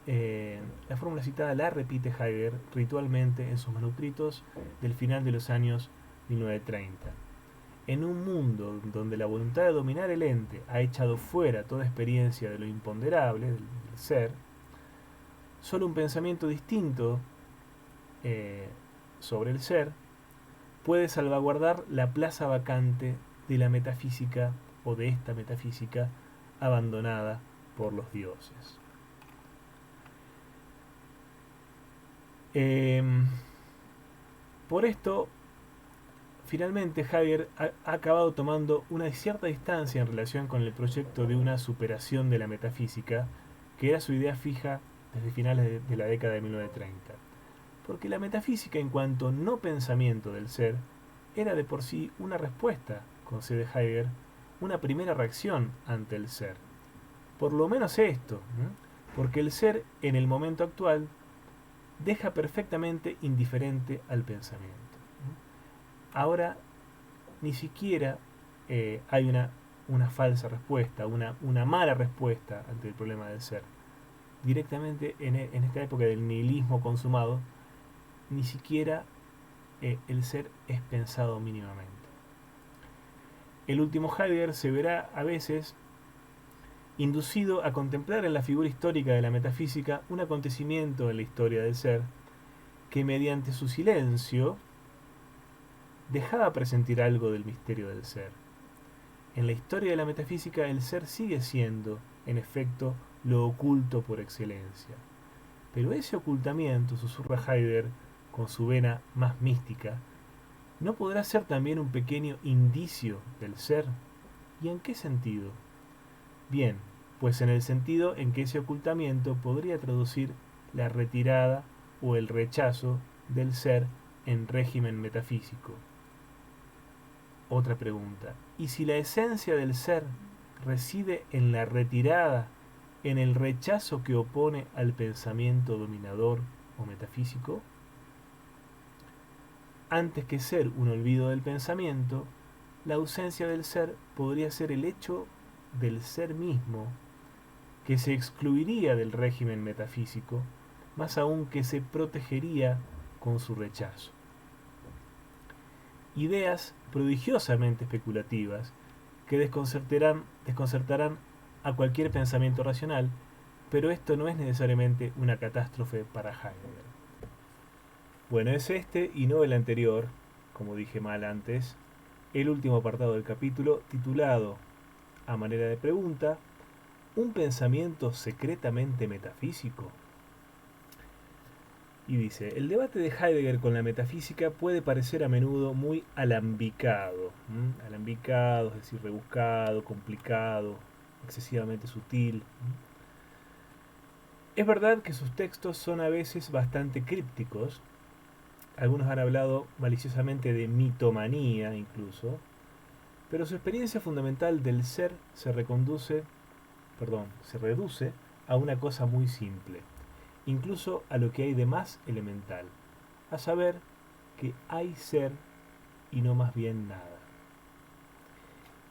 Heidegger ritualmente en sus manuscritos del final de los años 1930. En un mundo donde la voluntad de dominar el ente ha echado fuera toda experiencia de lo imponderable, del ser, solo un pensamiento distinto sobre el ser puede salvaguardar la plaza vacante de la metafísica o de esta metafísica abandonada por los dioses. Por esto, finalmente Heidegger ha acabado tomando una cierta distancia en relación con el proyecto de una superación de la metafísica, que era su idea fija desde finales de la década de 1930. Porque la metafísica, en cuanto no pensamiento del ser, era de por sí una respuesta, concede Heidegger, una primera reacción ante el ser. Por lo menos esto, porque el ser en el momento actual deja perfectamente indiferente al pensamiento. Ahora ni siquiera hay una falsa respuesta, una mala respuesta ante el problema del ser. Directamente en esta época del nihilismo consumado, ni siquiera el ser es pensado mínimamente. El último Heidegger se verá a veces inducido a contemplar en la figura histórica de la metafísica un acontecimiento en la historia del ser que mediante su silencio dejaba presentir algo del misterio del ser. En la historia de la metafísica el ser sigue siendo, en efecto, lo oculto por excelencia. Pero ese ocultamiento, susurra Heidegger con su vena más mística, ¿no podrá ser también un pequeño indicio del ser? ¿Y en qué sentido? Bien, pues en el sentido en que ese ocultamiento podría traducir la retirada o el rechazo del ser en régimen metafísico. Otra pregunta: ¿y si la esencia del ser reside en la retirada, en el rechazo que opone al pensamiento dominador o metafísico? Antes que ser un olvido del pensamiento, la ausencia del ser podría ser el hecho del ser mismo, que se excluiría del régimen metafísico, más aún que se protegería con su rechazo. Ideas prodigiosamente especulativas que desconcertarán a cualquier pensamiento racional, pero esto no es necesariamente una catástrofe para Heidegger. Bueno, es este y no el anterior, como dije mal antes, el último apartado del capítulo, titulado, a manera de pregunta, ¿un pensamiento secretamente metafísico? Y dice: el debate de Heidegger con la metafísica puede parecer a menudo muy alambicado, es decir, rebuscado, complicado, excesivamente sutil. Es verdad que sus textos son a veces bastante crípticos, algunos han hablado maliciosamente de mitomanía incluso, pero su experiencia fundamental del ser se reduce a una cosa muy simple. incluso a lo que hay de más elemental, a saber que hay ser y no más bien nada,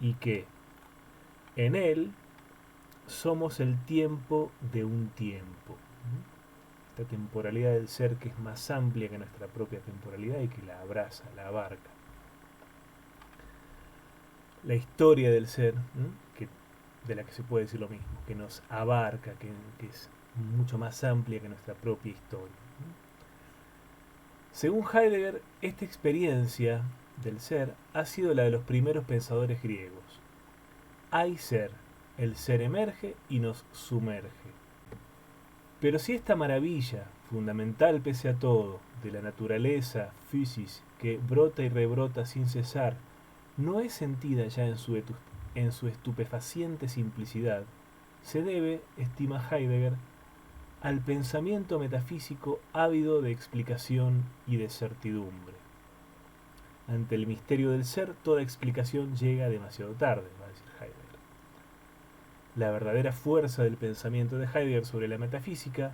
y que en él somos el tiempo de un tiempo. Esta temporalidad del ser que es más amplia que nuestra propia temporalidad y que la abraza, la abarca. La historia del ser, que, de la que se puede decir lo mismo, que nos abarca, que es mucho más amplia que nuestra propia historia. Según Heidegger, esta experiencia del ser ha sido la de los primeros pensadores griegos. Hay ser, el ser emerge y nos sumerge. Pero si esta maravilla, fundamental pese a todo, de la naturaleza, physis, que brota y rebrota sin cesar, no es sentida ya en su estupefaciente simplicidad, se debe, estima Heidegger, al pensamiento metafísico ávido de explicación y de certidumbre. Ante el misterio del ser, toda explicación llega demasiado tarde, va a decir Heidegger. La verdadera fuerza del pensamiento de Heidegger sobre la metafísica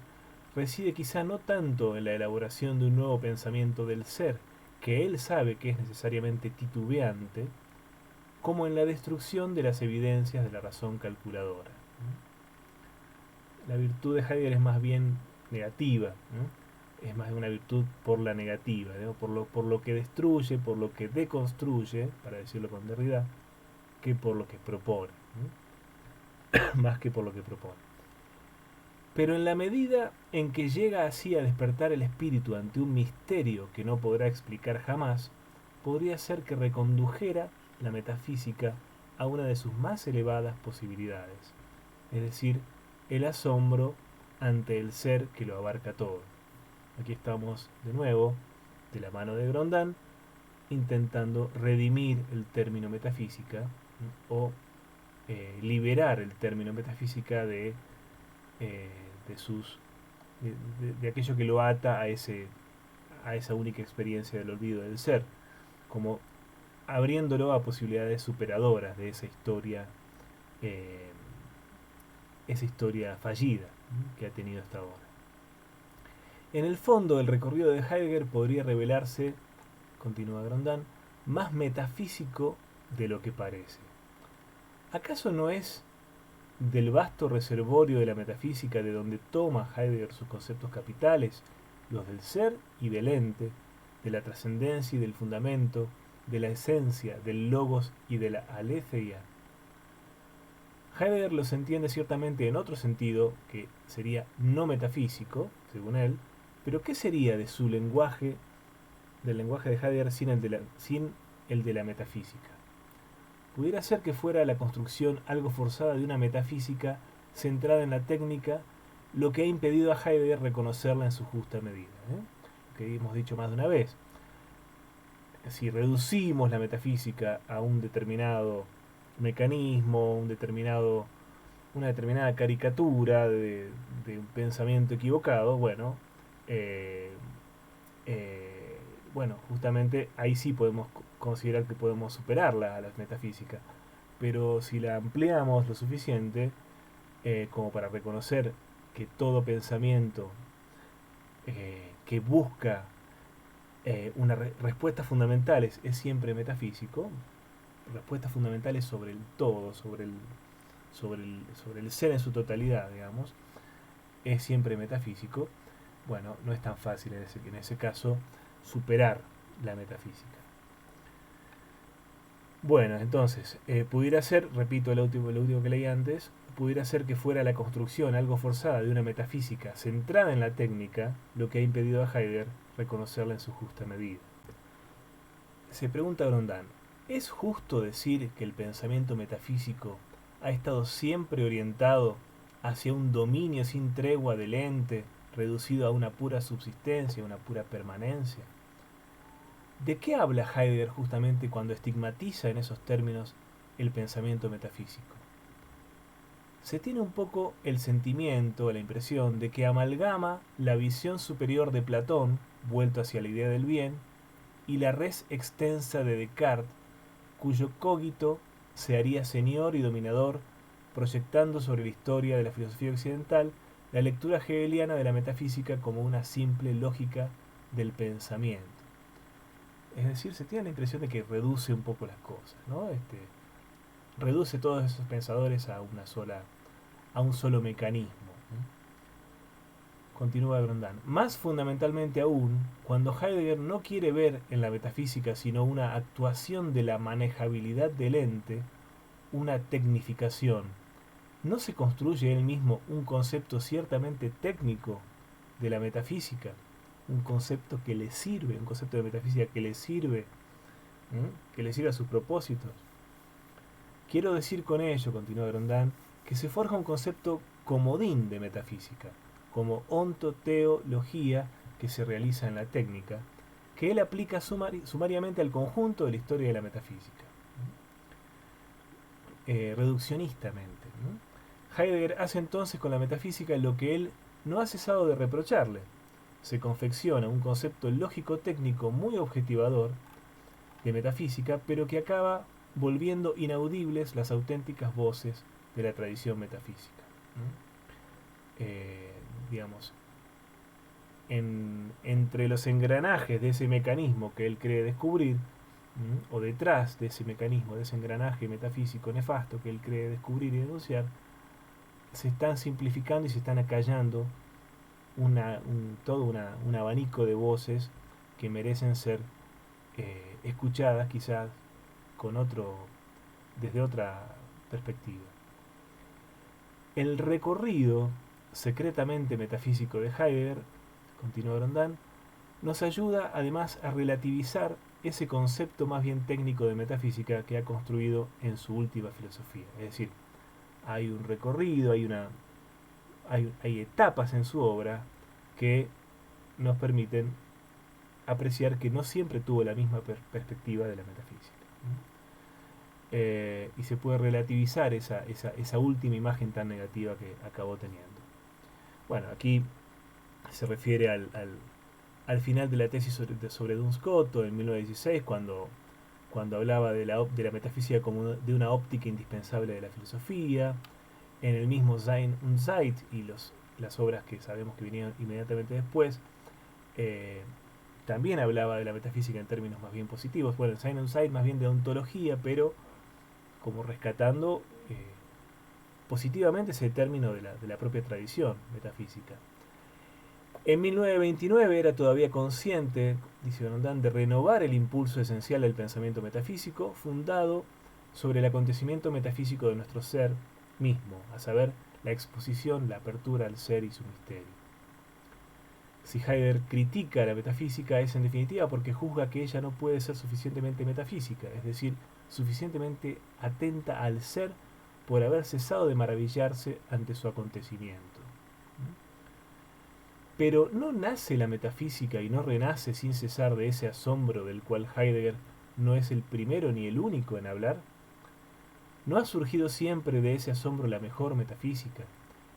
reside quizá no tanto en la elaboración de un nuevo pensamiento del ser, que él sabe que es necesariamente titubeante, como en la destrucción de las evidencias de la razón calculadora. La virtud de Heidegger es más bien negativa, ¿no? Es más una virtud por la negativa, ¿no? por lo que destruye, por lo que deconstruye, para decirlo con Derrida, que por lo que propone, ¿no? Más que por lo que propone. Pero en la medida en que llega así a despertar el espíritu ante un misterio que no podrá explicar jamás, podría ser que recondujera la metafísica a una de sus más elevadas posibilidades, es decir, el asombro ante el ser que lo abarca todo. Aquí estamos de nuevo, de la mano de Grondin, intentando redimir el término metafísica o liberar el término metafísica de aquello que lo ata a esa única experiencia del olvido del ser, como abriéndolo a posibilidades superadoras de esa historia fallida que ha tenido hasta ahora. En el fondo, el recorrido de Heidegger podría revelarse, continúa Grondin, más metafísico de lo que parece. ¿Acaso no es del vasto reservorio de la metafísica de donde toma Heidegger sus conceptos capitales, los del ser y del ente, de la trascendencia y del fundamento, de la esencia, del logos y de la aletheia? Heidegger los entiende ciertamente en otro sentido, que sería no metafísico, según él, pero ¿qué sería de su lenguaje, del lenguaje de Heidegger sin el de la metafísica? Pudiera ser que fuera la construcción algo forzada de una metafísica centrada en la técnica lo que ha impedido a Heidegger reconocerla en su justa medida, que hemos dicho más de una vez. Si reducimos la metafísica a un determinado mecanismo, una determinada caricatura de un pensamiento equivocado, bueno, justamente ahí sí podemos considerar que podemos superarla a la metafísica. Pero si la ampliamos lo suficiente como para reconocer que todo pensamiento que busca respuestas fundamentales es siempre metafísico, respuestas fundamentales sobre el todo, sobre el ser en su totalidad, digamos, es siempre metafísico, bueno, no es tan fácil en ese caso superar la metafísica. Bueno, entonces, pudiera ser, repito lo último que leí antes, pudiera ser que fuera la construcción algo forzada de una metafísica centrada en la técnica lo que ha impedido a Heidegger reconocerla en su justa medida. Se pregunta Grondin, ¿es justo decir que el pensamiento metafísico ha estado siempre orientado hacia un dominio sin tregua del ente, reducido a una pura subsistencia, una pura permanencia? ¿De qué habla Heidegger justamente cuando estigmatiza en esos términos el pensamiento metafísico? Se tiene un poco el sentimiento, la impresión de que amalgama la visión superior de Platón, vuelto hacia la idea del bien, y la res extensa de Descartes, cuyo cogito se haría señor y dominador, proyectando sobre la historia de la filosofía occidental la lectura hegeliana de la metafísica como una simple lógica del pensamiento. Es decir, se tiene la impresión de que reduce un poco las cosas, ¿no? Reduce todos esos pensadores a un solo mecanismo. Continúa Grondán. Más fundamentalmente aún, cuando Heidegger no quiere ver en la metafísica sino una actuación de la manejabilidad del ente, una tecnificación, ¿no se construye él mismo un concepto ciertamente técnico de la metafísica? Un concepto que le sirve, un concepto de metafísica que le sirve, que le sirve a sus propósitos. Quiero decir con ello, continúa Grondán, que se forja un concepto comodín de metafísica, como ontoteología que se realiza en la técnica, que él aplica sumariamente al conjunto de la historia de la metafísica, reduccionistamente. Heidegger hace entonces con la metafísica lo que él no ha cesado de reprocharle. Se confecciona un concepto lógico-técnico muy objetivador de metafísica, pero que acaba volviendo inaudibles las auténticas voces de la tradición metafísica. Digamos, entre los engranajes de ese mecanismo que él cree descubrir, o detrás de ese mecanismo, de ese engranaje metafísico nefasto que él cree descubrir y denunciar, se están simplificando y se están acallando todo un abanico de voces que merecen ser escuchadas quizás desde otra perspectiva. El recorrido secretamente metafísico de Heidegger, continúa Grondán, nos ayuda además a relativizar ese concepto más bien técnico de metafísica que ha construido en su última filosofía. Es decir, hay un recorrido, hay etapas en su obra que nos permiten apreciar que no siempre tuvo la misma perspectiva de la metafísica. Y se puede relativizar esa última imagen tan negativa que acabó teniendo. Bueno, aquí se refiere al final de la tesis sobre Duns Scoto en 1916, cuando hablaba de la metafísica como de una óptica indispensable de la filosofía. En el mismo Sein und Zeit y las obras que sabemos que vinieron inmediatamente después, también hablaba de la metafísica en términos más bien positivos. Bueno, en Sein und Zeit más bien de ontología, pero como rescatando positivamente ese término de la propia tradición metafísica. En 1929 era todavía consciente, dice Grondán, de renovar el impulso esencial del pensamiento metafísico, fundado sobre el acontecimiento metafísico de nuestro ser mismo, a saber, la exposición, la apertura al ser y su misterio. Si Heidegger critica la metafísica es en definitiva porque juzga que ella no puede ser suficientemente metafísica, es decir, suficientemente atenta al ser por haber cesado de maravillarse ante su acontecimiento. Pero ¿no nace la metafísica y no renace sin cesar de ese asombro del cual Heidegger no es el primero ni el único en hablar? ¿No ha surgido siempre de ese asombro la mejor metafísica?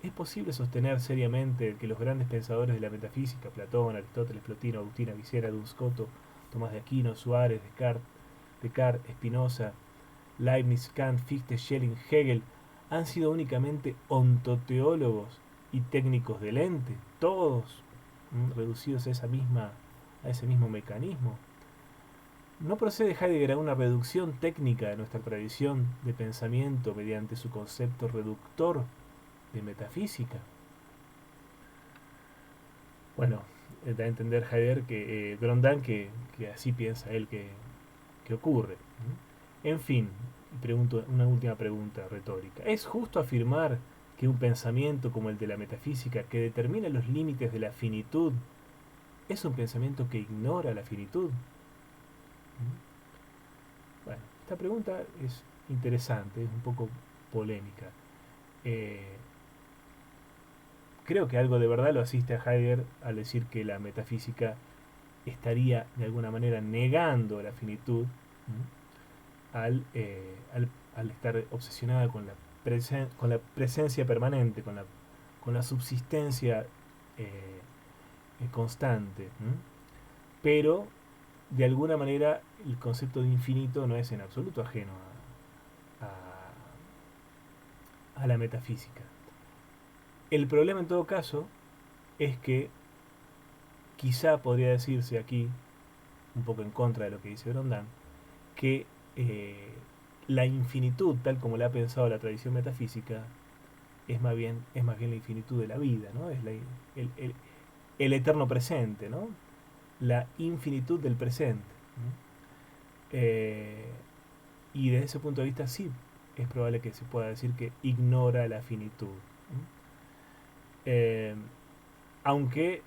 ¿Es posible sostener seriamente que los grandes pensadores de la metafísica, Platón, Aristóteles, Plotino, Agustín, Avicena, Duns Scoto, Tomás de Aquino, Suárez, Descartes, Spinoza, Leibniz, Kant, Fichte, Schelling, Hegel, han sido únicamente ontoteólogos y técnicos del ente, todos reducidos a ese mismo mecanismo? ¿No procede Heidegger a una reducción técnica de nuestra tradición de pensamiento mediante su concepto reductor de metafísica? Bueno, da a entender Heidegger que Grondán que así piensa él que ocurre. En fin, pregunto una última pregunta retórica. ¿Es justo afirmar que un pensamiento como el de la metafísica, que determina los límites de la finitud, es un pensamiento que ignora la finitud? Bueno, esta pregunta es interesante, es un poco polémica. Creo que algo de verdad lo asiste a Heidegger al decir que la metafísica estaría de alguna manera negando la finitud, al estar obsesionada con la presencia permanente, con la subsistencia constante. Pero de alguna manera el concepto de infinito no es en absoluto ajeno a la metafísica. El problema en todo caso es que quizá podría decirse aquí, un poco en contra de lo que dice Grondin, que la infinitud, tal como la ha pensado la tradición metafísica, es más bien la infinitud de la vida, ¿no? Es el eterno presente, ¿no? La infinitud del presente, ¿no? Y desde ese punto de vista sí, es probable que se pueda decir que ignora la finitud, ¿no? Eh, Aunque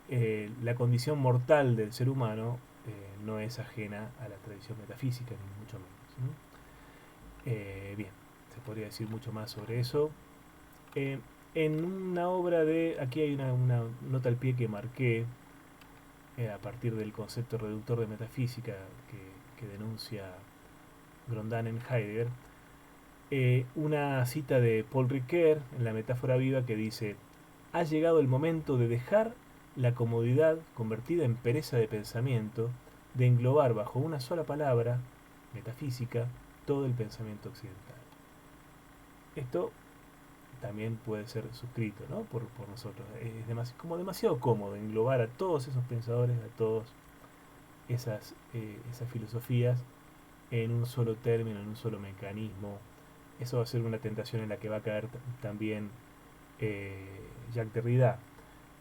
la condición mortal del ser humano no es ajena a la tradición metafísica, ni mucho menos, ¿no? Bien, se podría decir mucho más sobre eso. Eh, en una obra de... Aquí hay una nota al pie que marqué a partir del concepto reductor de metafísica que denuncia Grondin en Heidegger. Una cita de Paul Ricoeur en La metáfora viva que dice: ha llegado el momento de dejar la comodidad convertida en pereza de pensamiento de englobar bajo una sola palabra, metafísica, todo el pensamiento occidental. Esto también puede ser suscrito, ¿no? por nosotros. Es como demasiado cómodo englobar a todos esos pensadores, a todas esas filosofías en un solo término, en un solo mecanismo. Eso va a ser una tentación en la que va a caer también Jacques Derrida,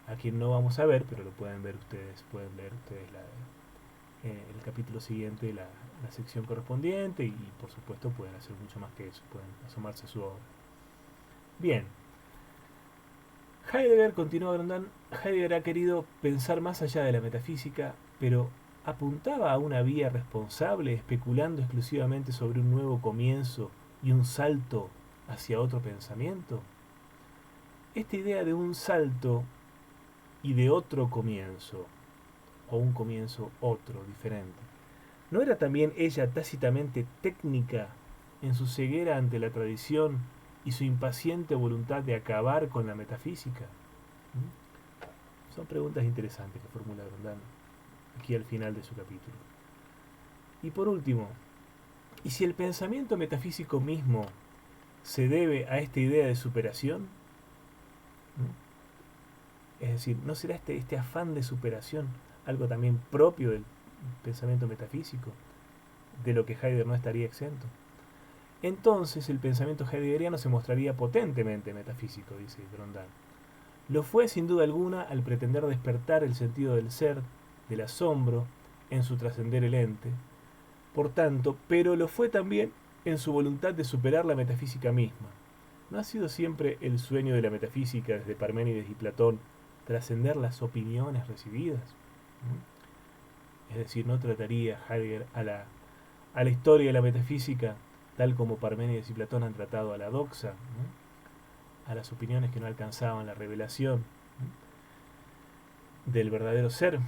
a quien no vamos a ver, pero lo pueden ver ustedes, el capítulo siguiente, la sección correspondiente, y por supuesto pueden hacer mucho más que eso, pueden asomarse a su obra. Bien, Heidegger, continúa Grondin, Heidegger ha querido pensar más allá de la metafísica, pero apuntaba a una vía responsable, especulando exclusivamente sobre un nuevo comienzo y un salto hacia otro pensamiento. Esta idea de un salto y de otro comienzo, o un comienzo otro, diferente, ¿no era también ella tácitamente técnica en su ceguera ante la tradición y su impaciente voluntad de acabar con la metafísica? Son preguntas interesantes que formula Grondin aquí al final de su capítulo. Y por último, ¿y si el pensamiento metafísico mismo se debe a esta idea de superación? Es decir, ¿no será este afán de superación algo también propio del pensamiento metafísico, de lo que Heidegger no estaría exento? Entonces el pensamiento heideggeriano se mostraría potentemente metafísico, dice Grondin. Lo fue sin duda alguna al pretender despertar el sentido del ser, del asombro, en su trascender el ente, por tanto, pero lo fue también en su voluntad de superar la metafísica misma. ¿No ha sido siempre el sueño de la metafísica desde Parménides y Platón trascender las opiniones recibidas? Es decir, no trataría Heidegger a la historia de la metafísica tal como Parménides y Platón han tratado a la doxa, ¿no? A las opiniones que no alcanzaban la revelación, ¿no?, del verdadero ser.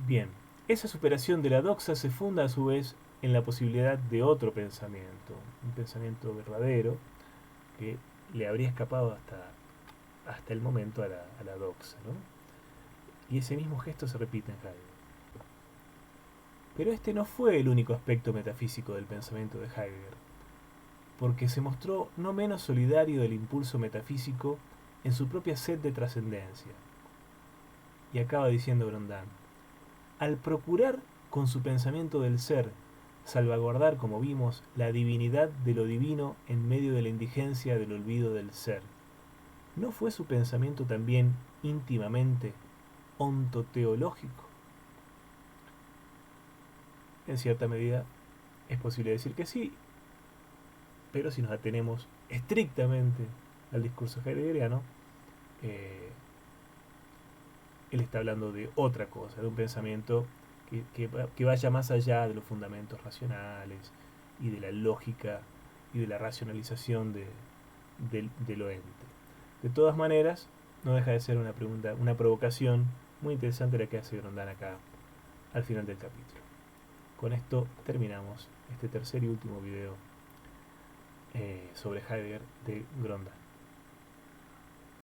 Bien, esa superación de la doxa se funda a su vez en la posibilidad de otro pensamiento, un pensamiento verdadero que le habría escapado hasta el momento a la doxa, ¿no? Y ese mismo gesto se repite en Heidegger. Pero este no fue el único aspecto metafísico del pensamiento de Heidegger, porque se mostró no menos solidario del impulso metafísico en su propia sed de trascendencia. Y acaba diciendo Grondin: al procurar con su pensamiento del ser salvaguardar, como vimos, la divinidad de lo divino en medio de la indigencia del olvido del ser, ¿no fue su pensamiento también íntimamente ontoteológico? En cierta medida es posible decir que sí, pero si nos atenemos estrictamente al discurso heideggeriano, eh, él está hablando de otra cosa, de un pensamiento que vaya más allá de los fundamentos racionales y de la lógica y de la racionalización de lo ente. De todas maneras, no deja de ser una pregunta, una provocación muy interesante la que hace Grondin acá al final del capítulo. Con esto terminamos este tercer y último video sobre Heidegger de Grondin.